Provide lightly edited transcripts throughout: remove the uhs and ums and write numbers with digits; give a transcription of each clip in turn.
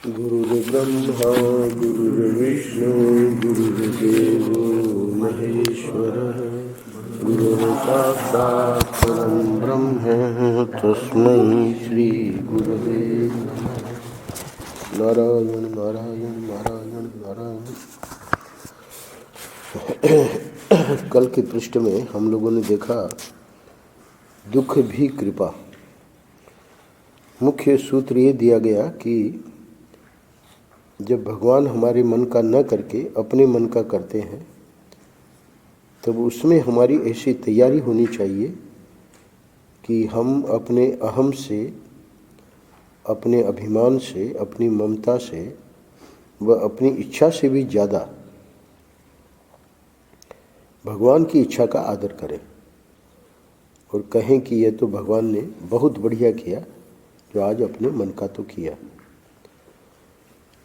गुरुर्ब्रह्मा गुरुर्विष्णु गुरुर्देवो महेश्वरः गुरुर्साक्षात् परं ब्रह्म तस्मै श्री गुरुवे नमः। नारायण नारायण नारायण नारायण। कल के पृष्ठ में हम लोगों ने देखा दुख भी कृपा। मुख्य सूत्र ये दिया गया कि जब भगवान हमारे मन का न करके अपने मन का करते हैं तब उसमें हमारी ऐसी तैयारी होनी चाहिए कि हम अपने अहम से, अपने अभिमान से, अपनी ममता से व अपनी इच्छा से भी ज़्यादा भगवान की इच्छा का आदर करें और कहें कि यह तो भगवान ने बहुत बढ़िया किया जो आज अपने मन का तो किया।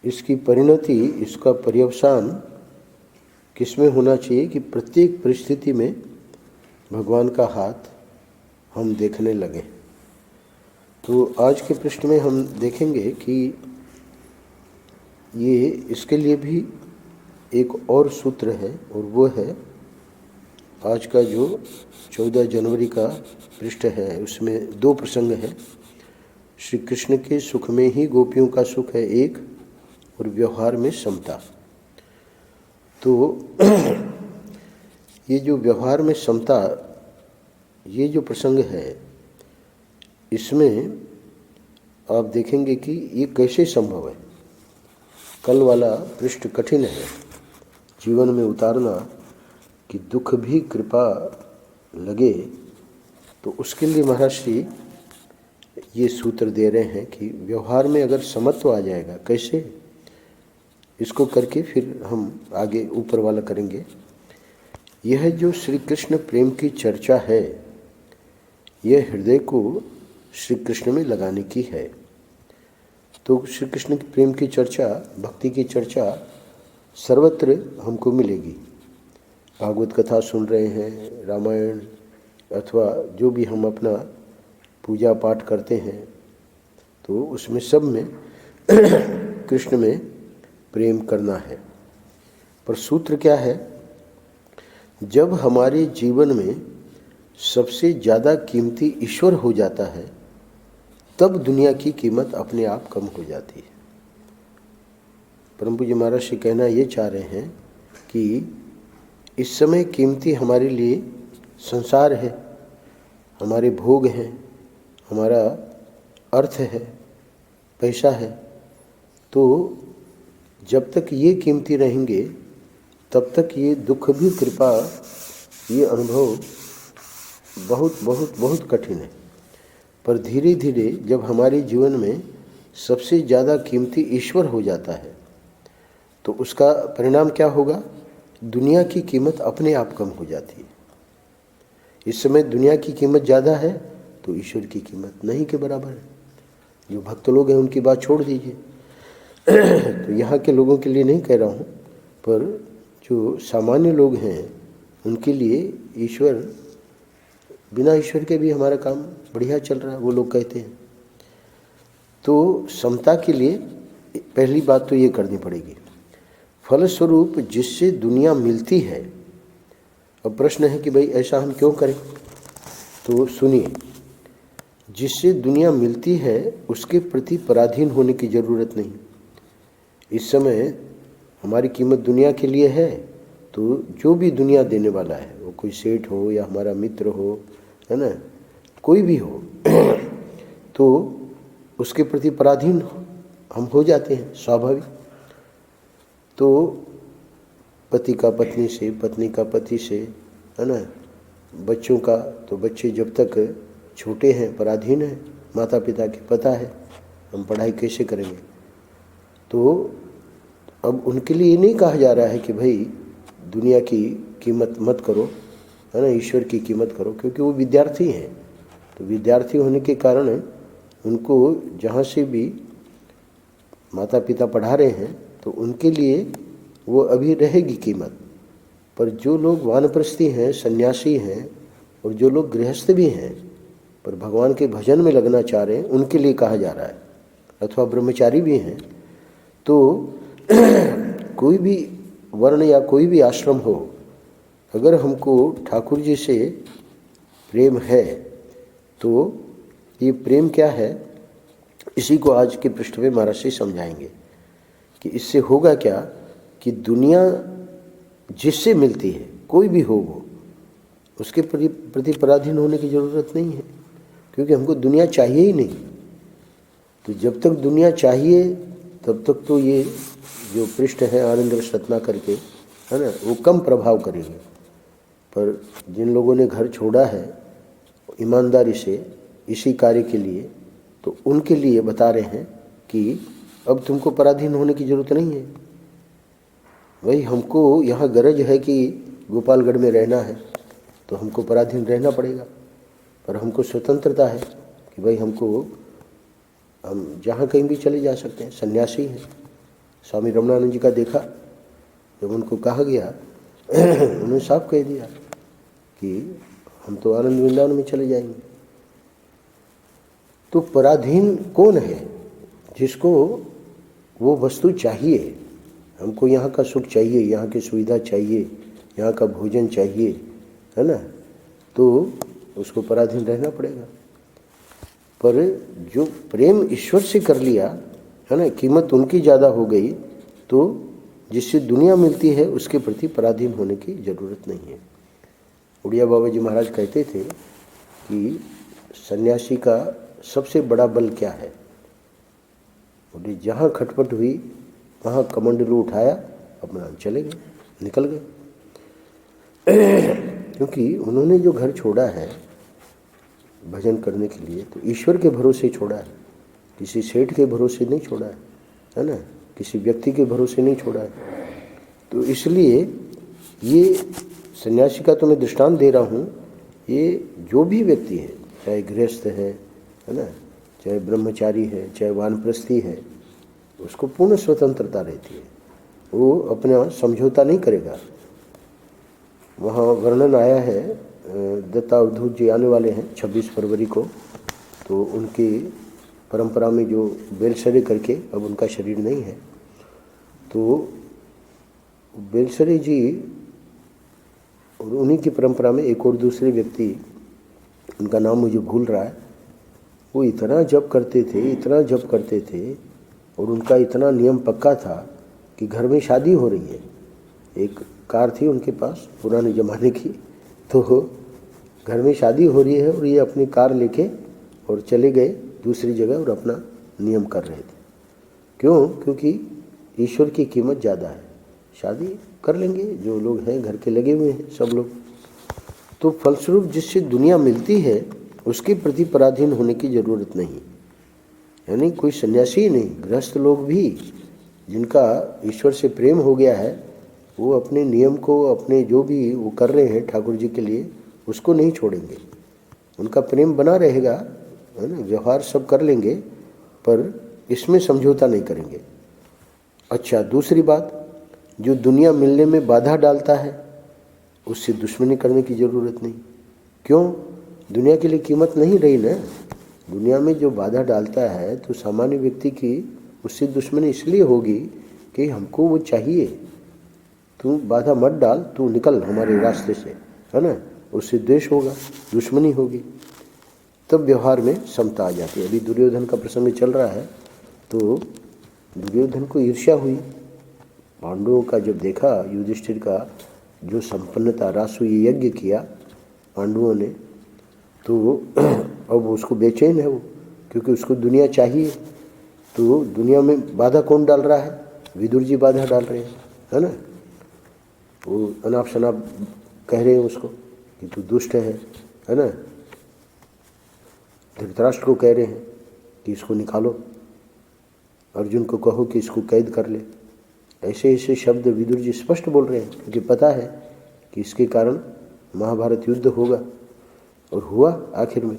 इसकी परिणति, इसका पर्यवसान किसमें होना चाहिए कि प्रत्येक परिस्थिति में भगवान का हाथ हम देखने लगे। तो आज के पृष्ठ में हम देखेंगे कि ये इसके लिए भी एक और सूत्र है और वो है आज का जो 14 जनवरी का पृष्ठ है, उसमें दो प्रसंग है। श्री कृष्ण के सुख में ही गोपियों का सुख है एक, और व्यवहार में समता। तो ये जो व्यवहार में समता, ये जो प्रसंग है, इसमें आप देखेंगे कि ये कैसे संभव है। कल वाला पृष्ठ कठिन है जीवन में उतारना कि दुख भी कृपा लगे, तो उसके लिए महर्षि ये सूत्र दे रहे हैं कि व्यवहार में अगर समत्व आ जाएगा, कैसे, इसको करके फिर हम आगे ऊपर वाला करेंगे। यह जो श्री कृष्ण प्रेम की चर्चा है, यह हृदय को श्री कृष्ण में लगाने की है। तो श्री कृष्ण के प्रेम की चर्चा, भक्ति की चर्चा सर्वत्र हमको मिलेगी। भागवत कथा सुन रहे हैं, रामायण अथवा जो भी हम अपना पूजा पाठ करते हैं, तो उसमें सब में कृष्ण में प्रेम करना है। पर सूत्र क्या है? जब हमारे जीवन में सबसे ज़्यादा कीमती ईश्वर हो जाता है, तब दुनिया की कीमत अपने आप कम हो जाती है। परम पूज्य महाराज श्री कहना ये चाह रहे हैं कि इस समय कीमती हमारे लिए संसार है, हमारे भोग हैं, हमारा अर्थ है, पैसा है। तो जब तक ये कीमती रहेंगे तब तक ये दुख भी कृपा, ये अनुभव बहुत बहुत बहुत कठिन है। पर धीरे धीरे जब हमारे जीवन में सबसे ज़्यादा कीमती ईश्वर हो जाता है तो उसका परिणाम क्या होगा? दुनिया की कीमत अपने आप कम हो जाती है। इस समय दुनिया की कीमत ज़्यादा है तो ईश्वर की कीमत नहीं के बराबर है। जो भक्त लोग हैं उनकी बात छोड़ दीजिए। तो यहाँ के लोगों के लिए नहीं कह रहा हूँ, पर जो सामान्य लोग हैं उनके लिए ईश्वर, बिना ईश्वर के भी हमारा काम बढ़िया चल रहा है, वो लोग कहते हैं। तो समता के लिए पहली बात तो ये करनी पड़ेगी। फलस्वरूप जिससे दुनिया मिलती है, अब प्रश्न है कि भाई ऐसा हम क्यों करें? तो सुनिए, जिससे दुनिया मिलती है उसके प्रति पराधीन होने की ज़रूरत नहीं। इस समय हमारी कीमत दुनिया के लिए है, तो जो भी दुनिया देने वाला है, वो कोई सेठ हो या हमारा मित्र हो, है ना, कोई भी हो, तो उसके प्रति पराधीन हम हो जाते हैं, स्वाभाविक। तो पति का पत्नी से, पत्नी का पति से, है ना, बच्चों का, तो बच्चे जब तक छोटे हैं पराधीन हैं, माता पिता के पता है हम पढ़ाई कैसे करेंगे। तो अब उनके लिए ये नहीं कहा जा रहा है कि भाई दुनिया की कीमत मत करो, है ना, ईश्वर की कीमत करो, क्योंकि वो विद्यार्थी हैं। तो विद्यार्थी होने के कारण उनको जहाँ से भी माता पिता पढ़ा रहे हैं तो उनके लिए वो अभी रहेगी कीमत। पर जो लोग वानप्रस्थी हैं, सन्यासी हैं, और जो लोग गृहस्थ भी हैं पर भगवान के भजन में लगना चाह रहे हैं, उनके लिए कहा जा रहा है, अथवा ब्रह्मचारी भी हैं, तो कोई भी वर्ण या कोई भी आश्रम हो, अगर हमको ठाकुर जी से प्रेम है तो ये प्रेम क्या है, इसी को आज के पृष्ठ में महाराज से समझाएंगे कि इससे होगा क्या कि दुनिया जिससे मिलती है, कोई भी हो वो, उसके प्रति पराधीन होने की ज़रूरत नहीं है, क्योंकि हमको दुनिया चाहिए ही नहीं। तो जब तक दुनिया चाहिए तब तक तो ये जो पृष्ठ है आनंद रस रत्नाकर के, है ना, वो कम प्रभाव करेंगे। पर जिन लोगों ने घर छोड़ा है ईमानदारी से इसी कार्य के लिए, तो उनके लिए बता रहे हैं कि अब तुमको पराधीन होने की ज़रूरत नहीं है। भाई हमको यहाँ गरज है कि गोपालगढ़ में रहना है तो हमको पराधीन रहना पड़ेगा, पर हमको स्वतंत्रता है कि भाई हम जहाँ कहीं भी चले जा सकते हैं, सन्यासी हैं। स्वामी रमणानंद जी का देखा, जब उनको कहा गया उन्होंने साफ कह दिया कि हम तो आनंद वृंदावन में चले जाएंगे। तो पराधीन कौन है? जिसको वो वस्तु चाहिए, हमको यहाँ का सुख चाहिए, यहाँ की सुविधा चाहिए, यहाँ का भोजन चाहिए, है ना, तो उसको पराधीन रहना पड़ेगा। पर जो प्रेम ईश्वर से कर लिया है ना, कीमत उनकी ज़्यादा हो गई, तो जिससे दुनिया मिलती है उसके प्रति पराधीन होने की ज़रूरत नहीं है। उड़िया बाबा जी महाराज कहते थे कि सन्यासी का सबसे बड़ा बल क्या है? बोले जहाँ खटपट हुई वहाँ कमंडलू उठाया, अपना चले गए, निकल गए। क्योंकि उन्होंने जो घर छोड़ा है भजन करने के लिए, तो ईश्वर के भरोसे छोड़ा है, किसी सेठ के भरोसे नहीं छोड़ा है ना, किसी व्यक्ति के भरोसे नहीं छोड़ा है। तो इसलिए ये सन्यासी का तो मैं दृष्टांत दे रहा हूँ, ये जो भी व्यक्ति है, चाहे गृहस्थ है ना, चाहे ब्रह्मचारी है, चाहे वानप्रस्थी है, उसको पूर्ण स्वतंत्रता रहती है, वो अपना समझौता नहीं करेगा। वहाँ वर्णन आया है, दत्ता अवधूत जी आने वाले हैं 26 फरवरी को, तो उनकी परंपरा में जो बेलसरे करके, अब उनका शरीर नहीं है, तो बेलसरे जी और उन्हीं की परंपरा में एक और दूसरे व्यक्ति, उनका नाम मुझे भूल रहा है, वो इतना जप करते थे, इतना जप करते थे, और उनका इतना नियम पक्का था कि घर में शादी हो रही है, एक कार थी उनके पास पुराने ज़माने की, तो घर में शादी हो रही है और ये अपनी कार लेके और चले गए दूसरी जगह और अपना नियम कर रहे थे। क्यों? क्योंकि ईश्वर की कीमत ज़्यादा है। शादी कर लेंगे, जो लोग हैं घर के लगे हुए हैं सब लोग, तो फलस्वरूप जिससे दुनिया मिलती है उसके प्रति पराधीन होने की ज़रूरत नहीं। यानी कोई सन्यासी ही नहीं, गृहस्थ लोग भी जिनका ईश्वर से प्रेम हो गया है, वो अपने नियम को, अपने जो भी वो कर रहे हैं ठाकुर जी के लिए, उसको नहीं छोड़ेंगे। उनका प्रेम बना रहेगा, है ना, व्यवहार सब कर लेंगे, पर इसमें समझौता नहीं करेंगे। अच्छा, दूसरी बात, जो दुनिया मिलने में बाधा डालता है उससे दुश्मनी करने की ज़रूरत नहीं। क्यों? दुनिया के लिए कीमत नहीं रही ना। दुनिया में जो बाधा डालता है तो सामान्य व्यक्ति की उससे दुश्मनी इसलिए होगी कि हमको वो चाहिए, तू बाधा मत डाल, तू निकल हमारे रास्ते से, है ना, उससे द्वेष होगा, दुश्मनी होगी, तब व्यवहार में समता आ जाती है। अभी दुर्योधन का प्रसंग चल रहा है, तो दुर्योधन को ईर्ष्या हुई, पांडवों का जब देखा, युधिष्ठिर का जो संपन्नता, रासुई यज्ञ किया पांडवों ने, तो अब उसको बेचैन है वो, क्योंकि उसको दुनिया चाहिए। तो दुनिया में बाधा कौन डाल रहा है? विदुर जी बाधा डाल रहे हैं, है ना, वो अनाप शनाप कह रहे हैं उसको कि तू दुष्ट है ना। धृतराष्ट्र को कह रहे हैं कि इसको निकालो, अर्जुन को कहो कि इसको कैद कर ले। ऐसे ऐसे शब्द विदुर जी स्पष्ट बोल रहे हैं, क्योंकि पता है कि इसके कारण महाभारत युद्ध होगा, और हुआ आखिर में।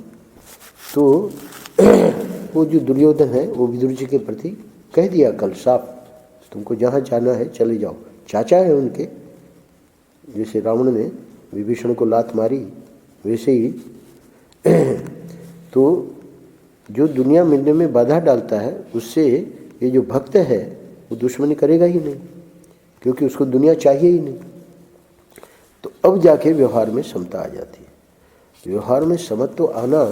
तो वो जो दुर्योधन है वो विदुर जी के प्रति कह दिया कल साफ, तुमको जहाँ जाना है चले जाओ। चाचा है उनके, जैसे रावण ने विभीषण को लात मारी वैसे ही। तो जो दुनिया मिलने में बाधा डालता है उससे ये जो भक्त है वो दुश्मनी करेगा ही नहीं, क्योंकि उसको दुनिया चाहिए ही नहीं। तो अब जाके व्यवहार में समता आ जाती है। व्यवहार में समत तो आना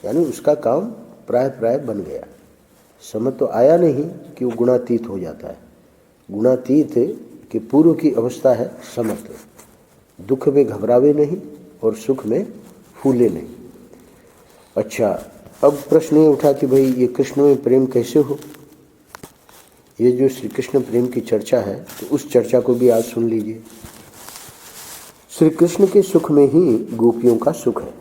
यानी उसका काम प्राय प्राय बन गया। समत तो आया नहीं कि वो गुणातीत हो जाता है। गुणातीत के पूर्व की अवस्था है समत। दुख में घबरावे नहीं और सुख में फूले नहीं। अच्छा, अब प्रश्न ये उठा कि भाई ये कृष्ण में प्रेम कैसे हो। ये जो श्री कृष्ण प्रेम की चर्चा है, तो उस चर्चा को भी आज सुन लीजिए। श्री कृष्ण के सुख में ही गोपियों का सुख है।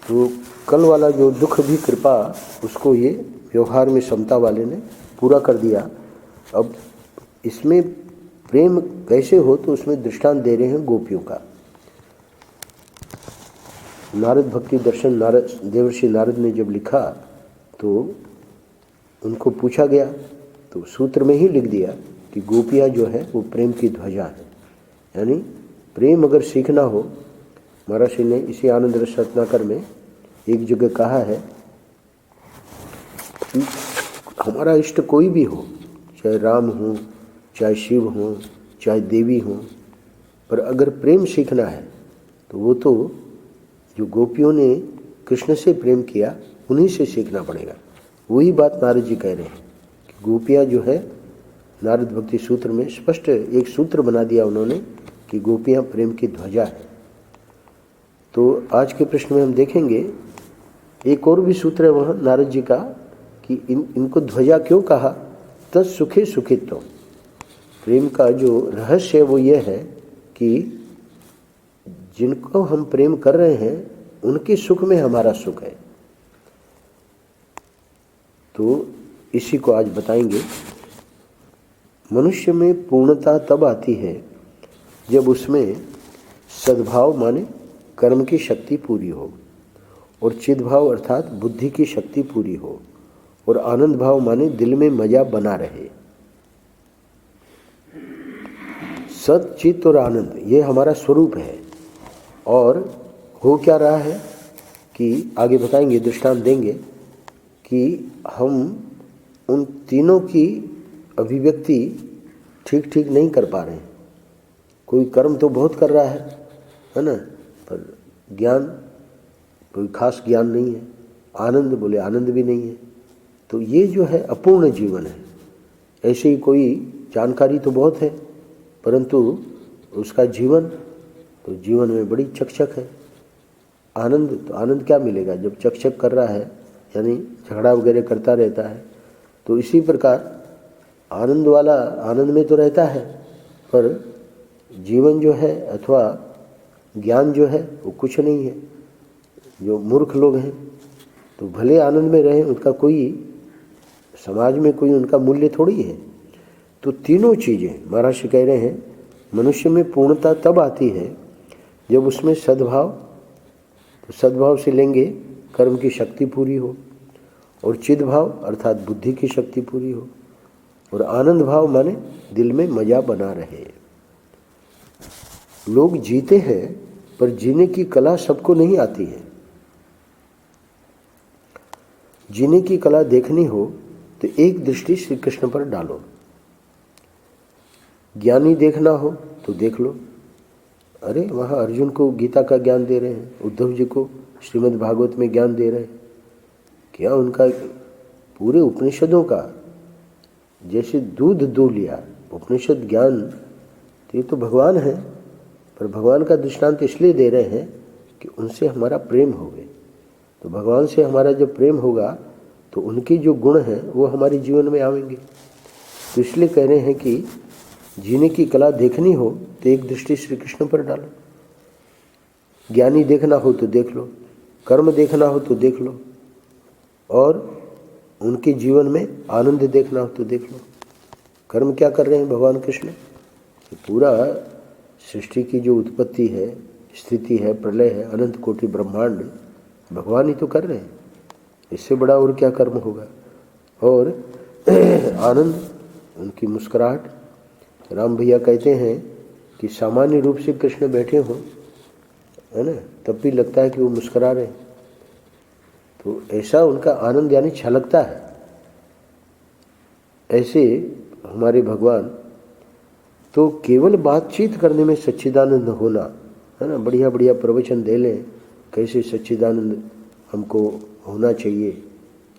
तो कल वाला जो दुख भी कृपा, उसको ये व्यवहार में समता वाले ने पूरा कर दिया। अब इसमें प्रेम कैसे हो, तो उसमें दृष्टांत दे रहे हैं गोपियों का। नारद भक्ति दर्शन नारद देवर्षि नारद ने जब लिखा तो उनको पूछा गया, तो सूत्र में ही लिख दिया कि गोपियाँ जो है वो प्रेम की ध्वजा है। यानी प्रेम अगर सीखना हो, महर्षि ने इसी आनंद रस रत्नाकर में एक जगह कहा है कि हमारा इष्ट कोई भी हो, चाहे राम हो, चाहे शिव हो, चाहे देवी हो, पर अगर प्रेम सीखना है तो वो तो जो गोपियों ने कृष्ण से प्रेम किया उन्हीं से सीखना पड़ेगा। वही बात नारद जी कह रहे हैं कि गोपियाँ जो है, नारद भक्ति सूत्र में स्पष्ट एक सूत्र बना दिया उन्होंने कि गोपियाँ प्रेम की ध्वजा है। तो आज के प्रश्न में हम देखेंगे एक और भी सूत्र है वहाँ नारद जी का कि इनको ध्वजा क्यों कहा। तत्सुखे सुखित्व। प्रेम का जो रहस्य है वो ये है कि जिनको हम प्रेम कर रहे हैं उनके सुख में हमारा सुख है। तो इसी को आज बताएंगे। मनुष्य में पूर्णता तब आती है जब उसमें सद्भाव माने कर्म की शक्ति पूरी हो, और चिद्भाव अर्थात बुद्धि की शक्ति पूरी हो, और आनंद भाव माने दिल में मजा बना रहे। सत चित और आनंद ये हमारा स्वरूप है। और हो क्या रहा है कि आगे बताएंगे, दृष्टांत देंगे कि हम उन तीनों की अभिव्यक्ति ठीक ठीक नहीं कर पा रहे हैं। कोई कर्म तो बहुत कर रहा है ना, पर ज्ञान कोई खास ज्ञान नहीं है। आनंद बोले आनंद भी नहीं है। तो ये जो है अपूर्ण जीवन है। ऐसे ही कोई जानकारी तो बहुत है, परंतु उसका जीवन, तो जीवन में बड़ी चकचक है। आनंद, तो आनंद क्या मिलेगा जब चकचक कर रहा है, यानी झगड़ा वगैरह करता रहता है। तो इसी प्रकार आनंद वाला आनंद में तो रहता है, पर जीवन जो है अथवा ज्ञान जो है वो कुछ नहीं है। जो मूर्ख लोग हैं तो भले आनंद में रहें, उनका कोई समाज में कोई उनका मूल्य थोड़ी है। तो तीनों चीज़ें महाराज कह रहे हैं, मनुष्य में पूर्णता तब आती है जब उसमें सद्भाव, तो सद्भाव से लेंगे कर्म की शक्ति पूरी हो, और चिद्भाव अर्थात बुद्धि की शक्ति पूरी हो, और आनंद भाव माने दिल में मजा बना रहे। लोग जीते हैं पर जीने की कला सबको नहीं आती है। जीने की कला देखनी हो तो एक दृष्टि श्री कृष्ण पर डालो। ज्ञानी देखना हो तो देख लो, अरे वहाँ अर्जुन को गीता का ज्ञान दे रहे हैं, उद्धव जी को श्रीमद् भागवत में ज्ञान दे रहे हैं। क्या उनका पूरे उपनिषदों का जैसे दूध दो लिया उपनिषद ज्ञान, तो ये तो भगवान है, पर भगवान का दृष्टांत इसलिए दे रहे हैं कि उनसे हमारा प्रेम हो गए। तो भगवान से हमारा जब प्रेम होगा तो उनके जो गुण हैं वो हमारे जीवन में आएंगे। तो इसलिए कह रहे हैं कि जीने की कला देखनी हो तो एक दृष्टि श्री कृष्ण पर डालो। ज्ञानी देखना हो तो देख लो, कर्म देखना हो तो देख लो, और उनके जीवन में आनंद देखना हो तो देख लो। कर्म क्या कर रहे हैं भगवान कृष्ण? पूरा सृष्टि की जो उत्पत्ति है, स्थिति है, प्रलय है, अनंत कोटि ब्रह्मांड भगवान ही तो कर रहे हैं। इससे बड़ा और क्या कर्म होगा? और आनंद, उनकी मुस्कुराहट। राम भैया कहते हैं कि सामान्य रूप से कृष्ण बैठे हों, है ना, तब भी लगता है कि वो मुस्कुरा रहे हैं। तो ऐसा उनका आनंद यानी छलकता है। ऐसे हमारे भगवान, तो केवल बातचीत करने में सच्चिदानंद होना है ना, बढ़िया बढ़िया प्रवचन दे लें कैसे सच्चिदानंद हमको होना चाहिए,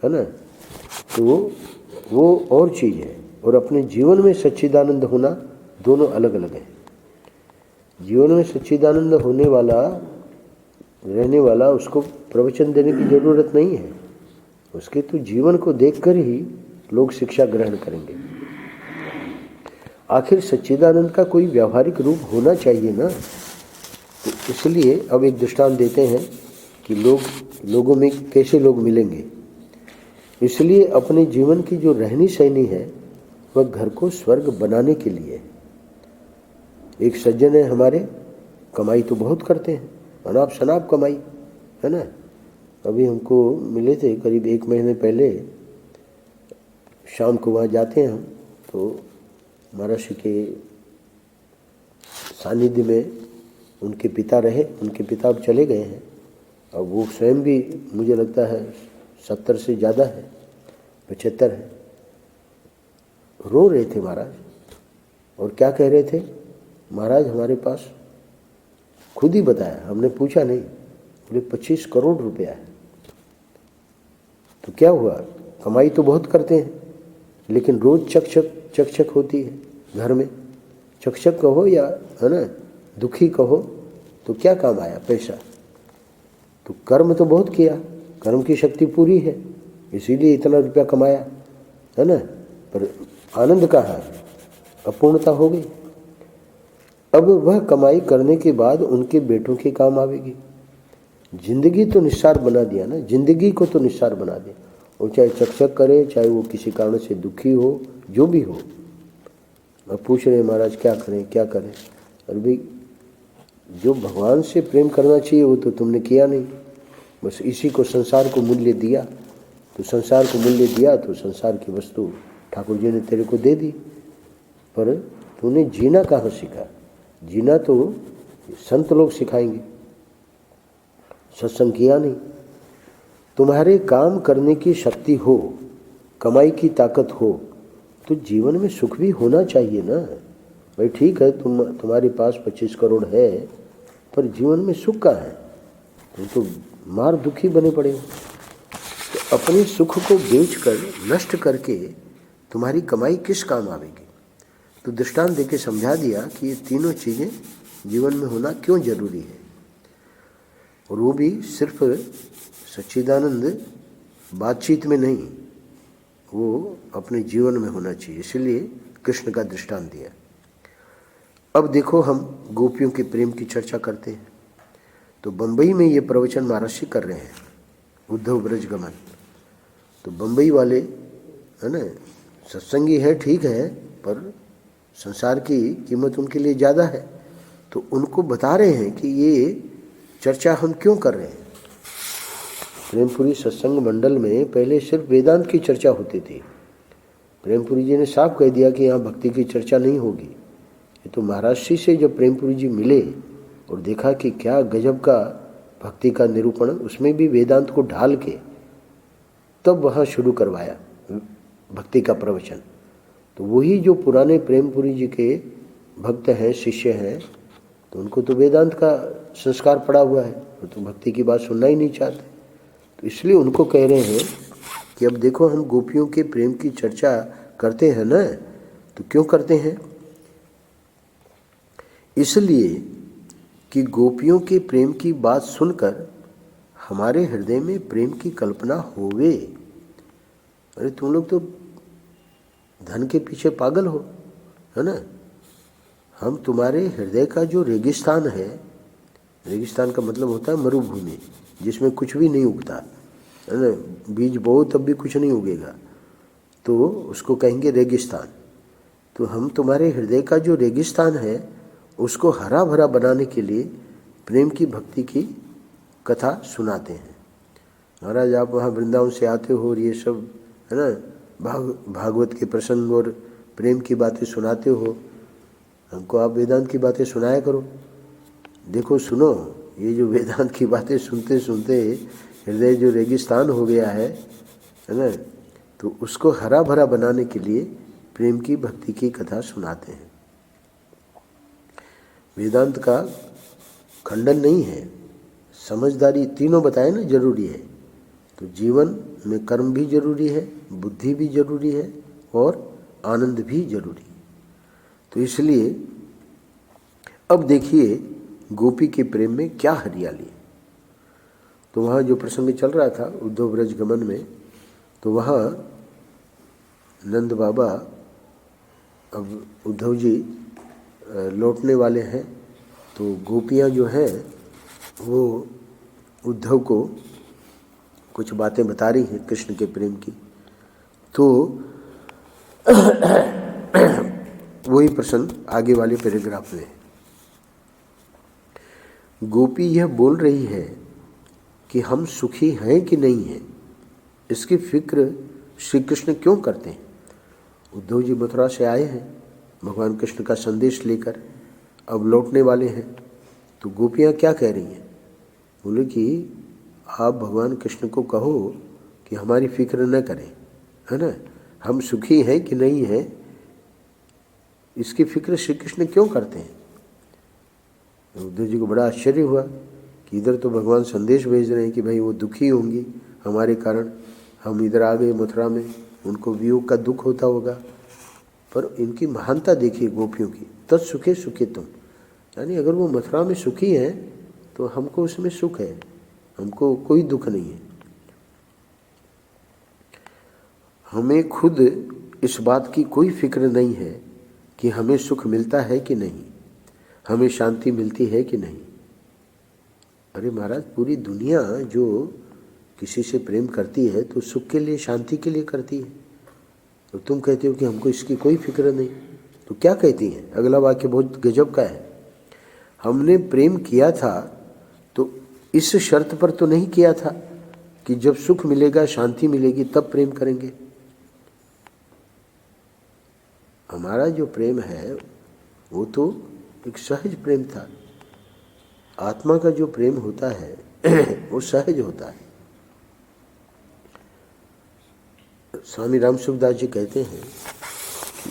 है ना, तो वो और चीज़ है। और अपने जीवन में सच्चिदानंद होना दोनों अलग अलग है। जीवन में सच्चिदानंद होने वाला, रहने वाला, उसको प्रवचन देने की ज़रूरत नहीं है। उसके तो जीवन को देखकर ही लोग शिक्षा ग्रहण करेंगे। आखिर सच्चिदानंद का कोई व्यावहारिक रूप होना चाहिए ना। तो इसलिए अब एक दृष्टांत देते हैं कि लोगों में कैसे लोग मिलेंगे। इसलिए अपने जीवन की जो रहनी सहनी है वह घर को स्वर्ग बनाने के लिए। एक सज्जन है हमारे, कमाई तो बहुत करते हैं, अनाप शनाप कमाई, है ना। अभी हमको मिले थे करीब 1 महीने पहले। शाम को वहाँ जाते हैं हम, तो महर्षि के सानिध्य में उनके पिता रहे। उनके पिता अब चले गए हैं। अब वो स्वयं भी मुझे लगता है 70 से ज़्यादा है, 75 है। रो रहे थे महाराज, और क्या कह रहे थे महाराज, हमारे पास खुद ही बताया, हमने पूछा नहीं, बोले 25 करोड़ रुपया है। तो क्या हुआ, कमाई तो बहुत करते हैं, लेकिन रोज चकचक होती है घर में। चकचक कहो या, है ना, दुखी कहो, तो क्या काम आया पैसा। तो कर्म तो बहुत किया, कर्म की शक्ति पूरी है, इसीलिए इतना रुपया कमाया, है ना, पर आनंद कहाँ है, अपूर्णता हो गई। अब वह कमाई करने के बाद उनके बेटों के काम आवेगी। जिंदगी तो निस्सार बना दिया ना, जिंदगी को तो निस्सार बना दिया। और चाहे चकचक करे, चाहे वो किसी कारण से दुखी हो, जो भी हो। अब पूछ रहे महाराज क्या करें क्या करें। और भाई जो भगवान से प्रेम करना चाहिए वो तो तुमने किया नहीं, बस इसी को संसार को मूल्य दिया। तो संसार को मूल्य दिया तो संसार की वस्तु ठाकुर जी ने तेरे को दे दी, पर तूने जीना कहाँ सीखा। जीना तो संत लोग सिखाएंगे, सत्संग किया नहीं। तुम्हारे काम करने की शक्ति हो, कमाई की ताकत हो, तो जीवन में सुख भी होना चाहिए ना। भाई ठीक है, तुम्हारे पास 25 करोड़ है, पर जीवन में सुख कहाँ है, तुम तो मार दुखी बने पड़े हो। तो अपने सुख को बेचकर, नष्ट करके तुम्हारी कमाई किस काम आवेगी। तो दृष्टांत देके समझा दिया कि ये तीनों चीज़ें जीवन में होना क्यों जरूरी है, और वो भी सिर्फ सच्चिदानंद बातचीत में नहीं, वो अपने जीवन में होना चाहिए। इसलिए कृष्ण का दृष्टांत दिया। अब देखो, हम गोपियों के प्रेम की चर्चा करते हैं। तो बम्बई में ये प्रवचन महर्षि कर रहे हैं, उद्धव ब्रजगमन। तो बम्बई वाले, है ना, सत्संगी है ठीक है, पर संसार की कीमत उनके लिए ज़्यादा है। तो उनको बता रहे हैं कि ये चर्चा हम क्यों कर रहे हैं। प्रेमपुरी सत्संग मंडल में पहले सिर्फ वेदांत की चर्चा होती थी। प्रेमपुरी जी ने साफ कह दिया कि यहाँ भक्ति की चर्चा नहीं होगी। ये तो महाराष्ट्र से जब प्रेमपुरी जी मिले और देखा कि क्या गजब का भक्ति का निरूपण, उसमें भी वेदांत को ढाल के, तब वहाँ शुरू करवाया भक्ति का प्रवचन। तो वही जो पुराने प्रेमपुरी जी के भक्त हैं, शिष्य हैं, तो उनको तो वेदांत का संस्कार पड़ा हुआ है, वो तो भक्ति की बात सुनना ही नहीं चाहते। तो इसलिए उनको कह रहे हैं कि अब देखो, हम गोपियों के प्रेम की चर्चा करते हैं ना, तो क्यों करते हैं। इसलिए कि गोपियों के प्रेम की बात सुनकर हमारे हृदय में प्रेम की कल्पना होवे। अरे तुम लोग तो धन के पीछे पागल हो, है ना। हम तुम्हारे हृदय का जो रेगिस्तान है, रेगिस्तान का मतलब होता है मरुभूमि, जिसमें कुछ भी नहीं उगता, है ना, बीज बोओ तब भी कुछ नहीं उगेगा, तो उसको कहेंगे रेगिस्तान। तो हम तुम्हारे हृदय का जो रेगिस्तान है उसको हरा भरा बनाने के लिए प्रेम की भक्ति की कथा सुनाते हैं। महाराज आप वहाँ वृंदावन से आते हो और ये सब, है ना, भागवत के प्रसंग और प्रेम की बातें सुनाते हो, हमको आप वेदांत की बातें सुनाया करो। देखो सुनो, ये जो वेदांत की बातें सुनते सुनते हृदय जो रेगिस्तान हो गया है ना, तो उसको हरा भरा बनाने के लिए प्रेम की भक्ति की कथा सुनाते हैं। वेदांत का खंडन नहीं है, समझदारी तीनों बताए ना जरूरी है। तो जीवन में कर्म भी जरूरी है, बुद्धि भी जरूरी है और आनंद भी जरूरी है। तो इसलिए अब देखिए गोपी के प्रेम में क्या हरियाली है। तो वहाँ जो प्रसंग चल रहा था उद्धव ब्रज गमन में, तो वहाँ नंद बाबा, अब उद्धव जी लौटने वाले हैं, तो गोपियाँ जो हैं वो उद्धव को कुछ बातें बता रही हैं कृष्ण के प्रेम की। तो वही प्रसंग आगे वाले पैराग्राफ में है। गोपी यह बोल रही है कि हम सुखी हैं कि नहीं हैं, इसकी फिक्र श्री कृष्ण क्यों करते हैं। उद्धव जी मथुरा से आए हैं भगवान कृष्ण का संदेश लेकर, अब लौटने वाले हैं। तो गोपियाँ क्या कह रही हैं, बोले कि आप भगवान कृष्ण को कहो कि हमारी फिक्र न करें, है ना, हम सुखी हैं कि नहीं हैं इसकी फिक्र श्री कृष्ण क्यों करते हैं। उद्धव जी को बड़ा आश्चर्य हुआ कि इधर तो भगवान संदेश भेज रहे हैं कि भाई वो दुखी होंगी हमारे कारण, हम इधर आ गए मथुरा में, उनको वियोग का दुख होता होगा। पर इनकी महानता देखिए गोपियों की, तत्सुखे सुखे तुम, यानी अगर वो मथुरा में सुखी हैं तो हमको उसमें सुख है, हमको कोई दुख नहीं है। हमें खुद इस बात की कोई फिक्र नहीं है कि हमें सुख मिलता है कि नहीं, हमें शांति मिलती है कि नहीं। अरे महाराज, पूरी दुनिया जो किसी से प्रेम करती है तो सुख के लिए, शांति के लिए करती है। तो तुम कहते हो कि हमको इसकी कोई फिक्र नहीं, तो क्या कहती हैं। अगला वाक्य बहुत गजब का है, हमने प्रेम किया था तो इस शर्त पर तो नहीं किया था कि जब सुख मिलेगा, शांति मिलेगी तब प्रेम करेंगे। हमारा जो प्रेम है वो तो एक सहज प्रेम था। आत्मा का जो प्रेम होता है वो सहज होता है। स्वामी राम सुखदास जी कहते हैं कि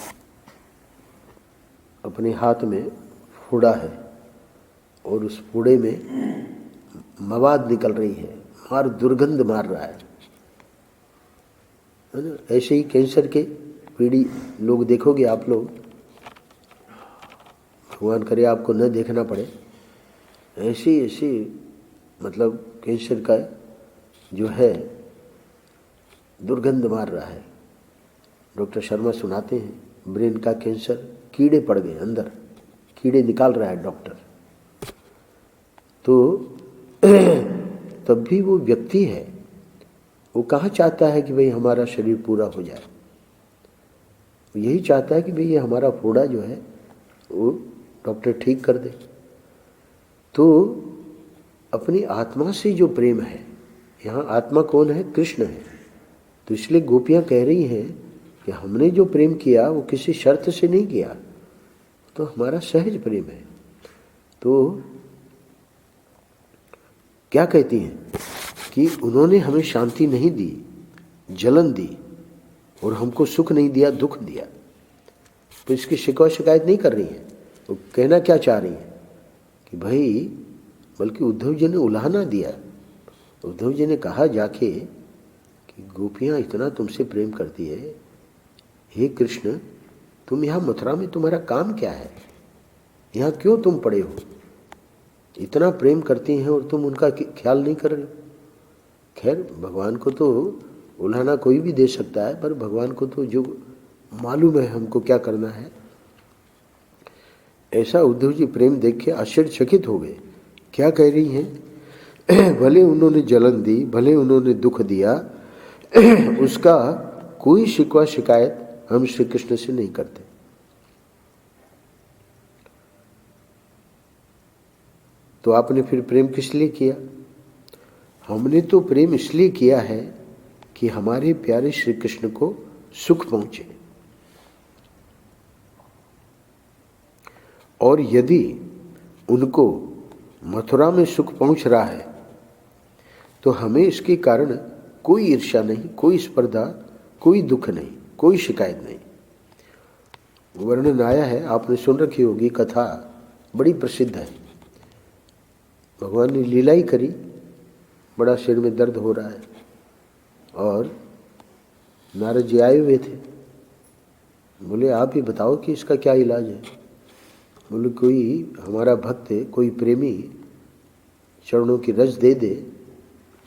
अपने हाथ में फूड़ा है और उस फूड़े में मवाद निकल रही है, मार दुर्गंध मार रहा है ना। ऐसे ही कैंसर के पीड़ी लोग देखोगे आप लोग, भगवान करे आपको न देखना पड़े, ऐसी ऐसी मतलब कैंसर का जो है दुर्गंध मार रहा है। डॉक्टर शर्मा सुनाते हैं ब्रेन का कैंसर, कीड़े पड़ गए अंदर, कीड़े निकाल रहा है डॉक्टर। तो तब भी वो व्यक्ति है, वो कहाँ चाहता है कि भाई हमारा शरीर पूरा हो जाए, यही चाहता है कि भाई ये हमारा फोड़ा जो है वो डॉक्टर ठीक कर दे। तो अपनी आत्मा से जो प्रेम है, यहाँ आत्मा कौन है, कृष्ण है। तो इसलिए गोपियाँ कह रही हैं कि हमने जो प्रेम किया वो किसी शर्त से नहीं किया, तो हमारा सहज प्रेम है। तो क्या कहती हैं कि उन्होंने हमें शांति नहीं दी, जलन दी, और हमको सुख नहीं दिया, दुख दिया। तो इसकी शिकवा शिकायत नहीं कर रही है, वो कहना क्या चाह रही है कि भाई, बल्कि उद्धव जी ने उलाहना दिया। उद्धव जी ने कहा जाके कि गोपियाँ इतना तुमसे प्रेम करती है, हे कृष्ण तुम यहाँ मथुरा में तुम्हारा काम क्या है, यहाँ क्यों तुम पड़े हो, इतना प्रेम करती हैं और तुम उनका ख्याल नहीं कर रहे हो। खैर भगवान को तो उलाहना कोई भी दे सकता है, पर भगवान को तो जो मालूम है हमको क्या करना है। ऐसा उद्धव जी प्रेम देख के आश्चर्यचकित हो गए। क्या कह रही हैं, भले उन्होंने जलन दी, भले उन्होंने दुख दिया, उसका कोई शिकवा शिकायत हम श्री कृष्ण से नहीं करते। तो आपने फिर प्रेम किस लिए किया। हमने तो प्रेम इसलिए किया है कि हमारे प्यारे श्री कृष्ण को सुख पहुंचे, और यदि उनको मथुरा में सुख पहुंच रहा है तो हमें इसके कारण कोई ईर्ष्या नहीं, कोई स्पर्धा, कोई दुख नहीं, कोई शिकायत नहीं। वर्णन आया है, आपने सुन रखी होगी कथा, बड़ी प्रसिद्ध है। भगवान ने लीला ही करी, बड़ा सिर में दर्द हो रहा है और नारद जी आए हुए थे। बोले आप ही बताओ कि इसका क्या इलाज है। बोले कोई हमारा भक्त है, कोई प्रेमी चरणों की रज दे दे,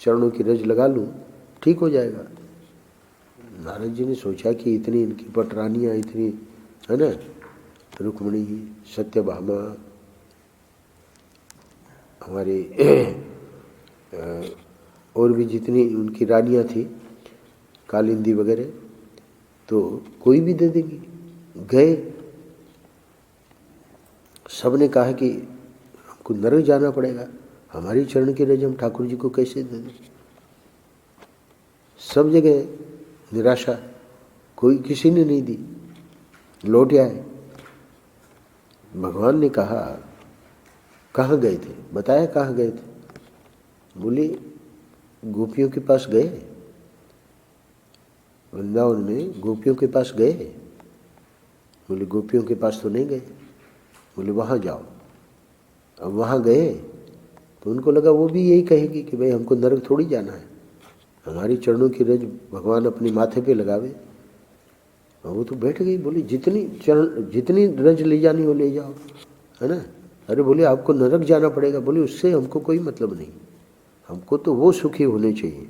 चरणों की रज लगा लूँ ठीक हो जाएगा। नारद जी ने सोचा कि इतनी इनकी पटरानियाँ, इतनी है ना, रुक्मिणी, सत्यभामा, हमारे और भी जितनी उनकी रानियाँ थी, कालिंदी वगैरह, तो कोई भी दे देगी। गए, सब ने कहा कि हमको नरक जाना पड़ेगा, हमारी चरण की रज हम ठाकुर जी को कैसे दे दें। सब जगह निराशा, कोई किसी ने नहीं दी, लौट आए। भगवान ने कहा कहाँ गए थे, बताया कहाँ गए थे। बोले गोपियों के पास गए, वृंदावन में गोपियों के पास गए। बोले गोपियों के पास तो नहीं गए। बोले वहाँ जाओ। अब वहाँ गए तो उनको लगा वो भी यही कहेगी कि भाई हमको नरक थोड़ी जाना है, हमारी चरणों की रज भगवान अपने माथे पे लगावे। और वो तो बैठ गई, बोली जितनी रज ले जानी हो ले जाओ, है ना। अरे बोले आपको नरक जाना पड़ेगा। बोले उससे हमको कोई मतलब नहीं, हमको तो वो सुखी होने चाहिए।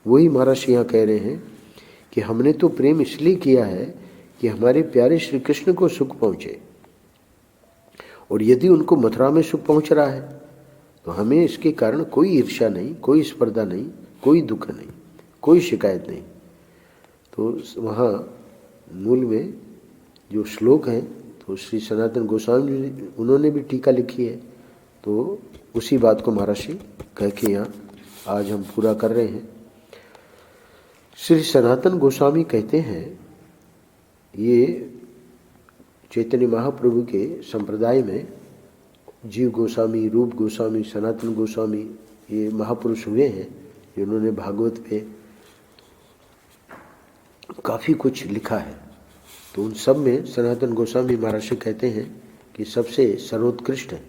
वही महाराज यहाँ कह रहे हैं कि हमने तो प्रेम इसलिए किया है कि हमारे प्यारे श्री कृष्ण को सुख पहुँचे, और यदि उनको मथुरा में सुख पहुँच रहा है तो हमें इसके कारण कोई ईर्ष्या नहीं, कोई स्पर्धा नहीं, कोई दुख नहीं, कोई शिकायत नहीं। तो वहाँ मूल में जो श्लोक हैं तो श्री सनातन गोस्वामी जी उन्होंने भी टीका लिखी है, तो उसी बात को महर्षि कह के यहाँ आज हम पूरा कर रहे हैं। श्री सनातन गोस्वामी कहते हैं, ये चैतन्य महाप्रभु के संप्रदाय में जीव गोस्वामी, रूप गोस्वामी, सनातन गोस्वामी, ये महापुरुष हुए हैं जिन्होंने भागवत पे काफ़ी कुछ लिखा है। तो उन सब में सनातन गोस्वामी महाराज कहते हैं कि सबसे सर्वोत्कृष्ट है।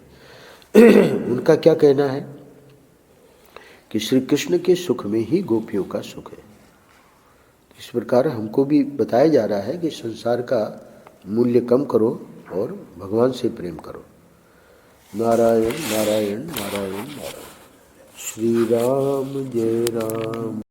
उनका क्या कहना है कि श्री कृष्ण के सुख में ही गोपियों का सुख है। इस प्रकार हमको भी बताया जा रहा है कि संसार का मूल्य कम करो और भगवान से प्रेम करो। नारायण नारायण नारायण नारायण। श्री राम जय राम।